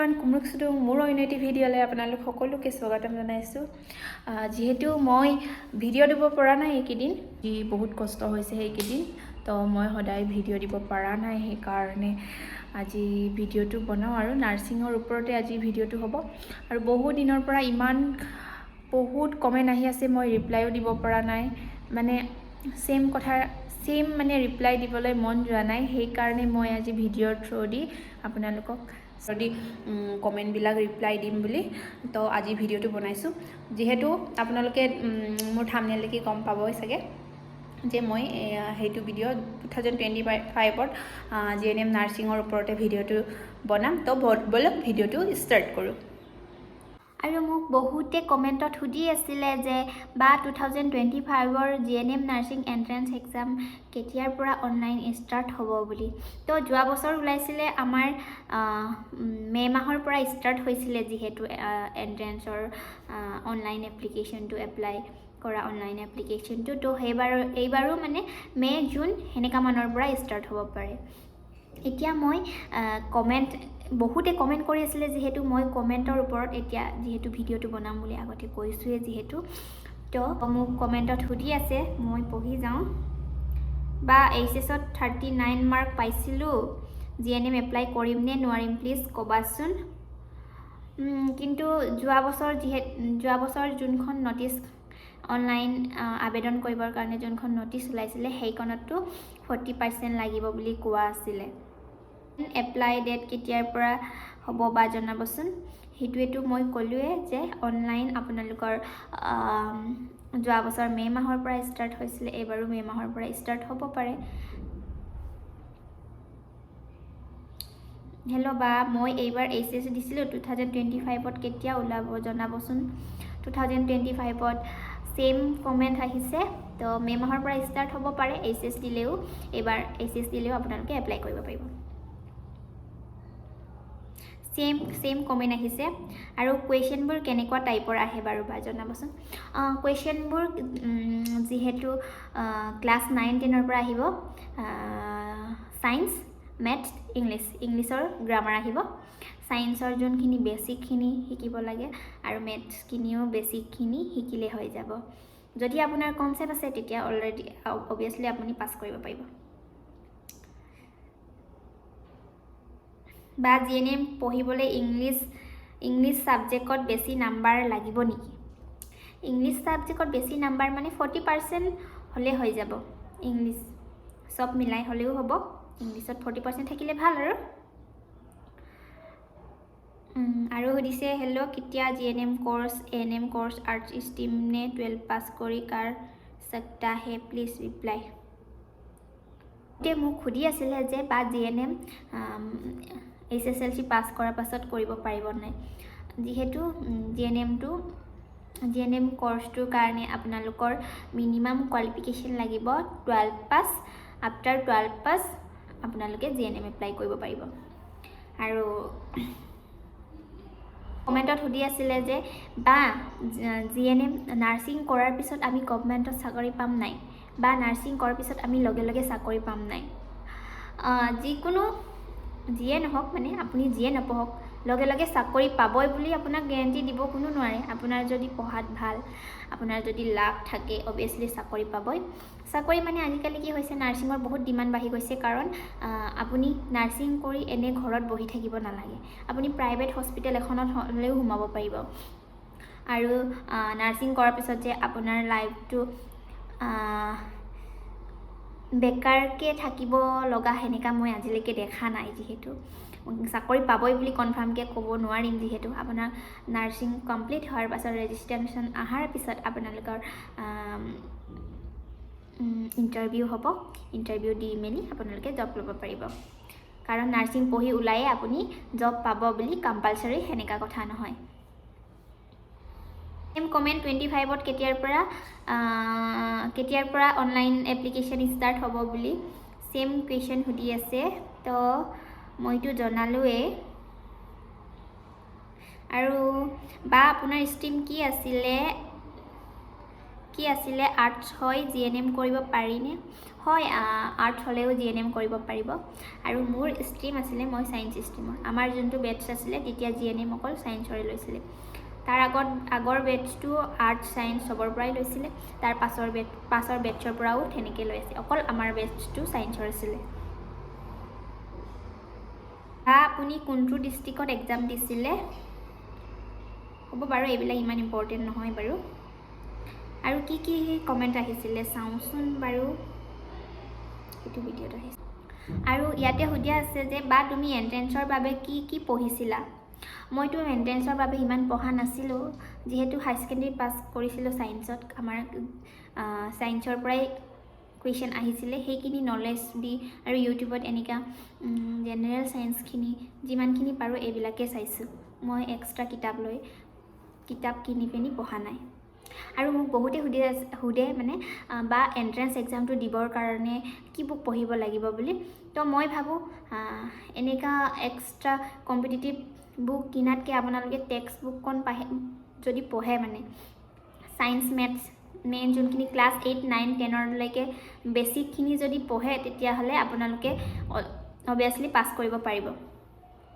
everyone কুমৰুকছুদু মোৰ অন্য ভিডিঅ'লৈ আপোনালোক সকলোকে স্বাগতম জনাইছোঁ যেহেতু মই ভিডিঅ' দিব পৰা নাই এইকেইদিন বহুত কষ্ট হৈছে সেইকেইদিন তো মই সদায় ভিডিঅ' দিব পৰা নাই সেইকাৰণে আজি ভিডিঅ'টো বনাওঁ আৰু নাৰ্ছিঙৰ ওপৰতে আজি ভিডিঅ'টো হ'ব আৰু বহু দিনৰ পৰা ইমান বহুত কমেণ্ট আহি আছে মই ৰিপ্লাইও দিব পৰা নাই মানে সেম মানে ৰিপ্লাই দিবলৈ মন যোৱা নাই সেইকাৰণে মই আজি ভিডিঅ'ৰ থ্ৰু দি আপোনালোকক যদি কমেণ্টবিলাক ৰিপ্লাই দিম বুলি তো আজি ভিডিঅ'টো বনাইছোঁ যেহেতু আপোনালোকে মোৰ থাম্বনেইললৈকে গম পাবই চাগে যে মই সেইটো ভিডিঅ' 2025ত GNM নাৰ্ছিঙৰ ওপৰতে ভিডিঅ'টো বনাম তো বলক ভিডিঅ'টো ষ্টাৰ্ট কৰোঁ আৰু মোক বহুতে কমেণ্টত সুধি আছিলে যে বা 2025ৰ GNM নাৰ্ছিং এন্ট্ৰেন্স এক্সাম কেতিয়াৰ পৰা অনলাইন ষ্টাৰ্ট হ'ব বুলি তো যোৱা বছৰ ওলাইছিলে আমাৰ মে মাহৰ পৰা ষ্টাৰ্ট হৈছিলে যিহেতু এন্ট্ৰেন্সৰ অনলাইন এপ্লিকেশ্যনটো এপ্লাই কৰা অনলাইন এপ্লিকেশ্যনটো তো এইবাৰো মানে মে জুন সেনেকা মানৰ পৰা ষ্টাৰ্ট হ'ব পাৰে এতিয়া মই বহুতে কমেণ্ট কৰি আছিলে যিহেতু মই কমেণ্টৰ ওপৰত এতিয়া যিহেতু ভিডিঅ'টো বনাম বুলি আগতে কৈছোঁৱে যিহেতু তো মোক কমেণ্টত সুধি আছে মই পঢ়ি যাওঁ বা HSত 39 মাৰ্ক পাইছিলোঁ GNM এপ্লাই কৰিম নে নোৱাৰিম প্লিজ ক'বাচোন কিন্তু যোৱা বছৰ যোনখন নটিচ অনলাইন আবেদন কৰিবৰ কাৰণে যোনখন নটিচ ওলাইছিলে সেইখনতো 40% লাগিব বুলি কোৱা আছিলে এপ্লাই ডেট কেতিয়াৰ পৰা হ'ব বা জনাবচোন সেইটোৱেতো মই ক'লোৱে যে অনলাইন আপোনালোকৰ যোৱা বছৰ মে মাহৰ পৰা ষ্টাৰ্ট হৈছিলে এইবাৰো মে মাহৰ পৰা ষ্টাৰ্ট হ'ব পাৰে হেল্ল' বা মই এইবাৰ HS দিছিলোঁ 2025ত কেতিয়া ওলাব জনাবচোন 2025ত সেম কমেণ্ট আহিছে তো মে মাহৰ পৰা ষ্টাৰ্ট হ'ব পাৰে HS দিলেও আপোনালোকে এপ্লাই কৰিব পাৰিব সেম কমেণ্ট আহিছে আৰু কুৱেশ্যনবোৰ কেনেকুৱা টাইপৰ আহে বাৰু বা জনাবচোন কুৱেশ্যনবোৰ যিহেতু ক্লাছ 9-10ৰ পৰা আহিব ছায়েন্স মেথছ ইংলিছৰ গ্ৰামাৰ আহিব ছায়েন্সৰ যোনখিনি বেছিকখিনি শিকিব লাগে আৰু মেথছখিনিও বেছিকখিনি শিকিলে হৈ যাব যদি আপোনাৰ কনচেপ্ট আছে তেতিয়া অবভিয়াছলি আপুনি পাছ কৰিব পাৰিব বা GNM পঢ়িবলৈ ইংলিছ ছাবজেক্টত বেছি নাম্বাৰ লাগিব নেকি ইংলিছ ছাবজেক্টত বেছি নাম্বাৰ মানে 40% হ'লে হৈ যাব ইংলিছ সব মিলাই হ'লেও হ'ব ইংলিছত 40% থাকিলে ভাল আৰু সুধিছে হেল্ল' কেতিয়া GNM course ANM course arts stream নে 12 পাছ কৰি কাৰ सकता है প্লিজ ৰিপ্লাই মোক সুধি আছিলে যে বা GNM SSLC পাছ কৰাৰ পাছত কৰিব পাৰিব নাই যিহেতু GNM কোৰ্ছটোৰ কাৰণে আপোনালোকৰ মিনিমাম কোৱালিফিকেশ্যন লাগিব 12 পাছ আফটাৰ 12 পাছ আপোনালোকে GNM এপ্লাই কৰিব পাৰিব আৰু কমেণ্টত সুধি আছিলে যে বা GNM নাৰ্ছিং কৰাৰ পিছত আমি গভৰ্ণমেণ্টত চাকৰি পাম নাই বা নাৰ্ছিং কৰাৰ পিছত আমি লগে চাকৰি পাম নাই যিয়ে নহওক মানে আপুনি যিয়ে নপঢ়ক লগে চাকৰি পাবই বুলি আপোনাক গেৰাণ্টি দিব কোনো নোৱাৰে আপোনাৰ যদি পঢ়াত ভাল আপোনাৰ যদি লাক থাকে অবভিয়াছলি চাকৰি পাবই চাকৰি মানে আজিকালি কি হৈছে নাৰ্ছিঙৰ বহুত ডিমাণ্ড বাঢ়ি গৈছে কাৰণ আপুনি নাৰ্ছিং কৰি এনে ঘৰত বহি থাকিব নালাগে আপুনি প্ৰাইভেট হস্পিটেল এখনত হ'লেও সোমাব পাৰিব আৰু নাৰ্ছিং কৰাৰ পিছত যে আপোনাৰ লাইফটো বেকাৰকে থাকিব লগা সেনেকা মই আজিলৈকে দেখা নাই যিহেতু চাকৰি পাবই বুলি কনফাৰ্মকৈ ক'ব নোৱাৰিম যিহেতু আপোনাৰ নাৰ্ছিং কমপ্লিট হোৱাৰ পাছত ৰেজিষ্ট্ৰেশ্যন অহাৰ পিছত আপোনালোকৰ ইণ্টাৰভিউ হ'ব ইণ্টাৰভিউ দি মেলি আপোনালোকে জব ল'ব পাৰিব কাৰণ নাৰ্ছিং পঢ়ি ওলায়ে আপুনি জব পাব বুলি কম্পালচৰি সেনেকা কথা নহয় কমেণ্ট 25ত কেতিয়াৰ পৰা অনলাইন এপ্লিকেশ্যন ষ্টাৰ্ট হ'ব বুলি সেম কুৱেশ্যন সুধি আছে তো মইতো জনালোৱে আৰু বা আপোনাৰ ষ্ট্ৰীম কি আছিলে কি আছিলে আৰ্টছ হয় GNM কৰিব পাৰিনে হয় আৰ্টছ হ'লেও GNM কৰিব পাৰিব আৰু মোৰ ষ্ট্ৰীম আছিলে মই ছায়েন্স ষ্ট্ৰীমৰ আমাৰ যোনটো বেটছ আছিলে তেতিয়া GNM অকল ছায়েন্সৰে লৈছিলে তাৰ আগৰ বেটছটো আৰ্টছ ছায়েন্স চবৰ পৰাই লৈছিলে তাৰ পাছৰ বেটছৰ পৰাও তেনেকৈ লৈ আছে অকল আমাৰ বেটছটো ছায়েন্সৰ আছিলে আপুনি কোনটো ডিষ্ট্ৰিক্টত এক্সাম দিছিলে হ'ব বাৰু এইবিলাক ইমান ইম্পৰ্টেণ্ট নহয় বাৰু আৰু কি কমেণ্ট আহিছিলে চাওঁচোন বাৰু এইটো ভিডিঅ'ত আহিছে আৰু ইয়াতে সুধি আছে যে বা তুমি এণ্ট্ৰেন্সৰ বাবে কি পঢ়িছিলা মইতো এণ্ট্ৰেন্সৰ বাবে ইমান পঢ়া নাছিলোঁ যিহেতু হাই ছেকেণ্ডেৰী পাছ কৰিছিলোঁ ছায়েন্সত আমাৰ ছায়েন্সৰ পৰাই কুৱেশ্যন আহিছিলে সেইখিনি নলেজ দি আৰু ইউটিউবত এনেকুৱা জেনেৰেল ছায়েন্সখিনি যিমানখিনি পাৰোঁ এইবিলাকে চাইছোঁ মই এক্সট্ৰা কিতাপ কিনি পিনি পঢ়া নাই আৰু মোক বহুতে সুধে মানে বা এণ্ট্ৰেন্স এক্সামটো দিবৰ কাৰণে কি বুক পঢ়িব লাগিব বুলি তো মই ভাবোঁ এনেকুৱা এক্সট্ৰা কম্পিটিটিভ বুক কিনাতকৈ আপোনালোকে টেক্সট বুকখন যদি পঢ়ে মানে ছায়েন্স মেথছ মেইন যোনখিনি ক্লাছ 8, 9, 10লৈকে বেছিকখিনি যদি পঢ়ে তেতিয়াহ'লে আপোনালোকে অভিয়াছলি পাছ কৰিব পাৰিব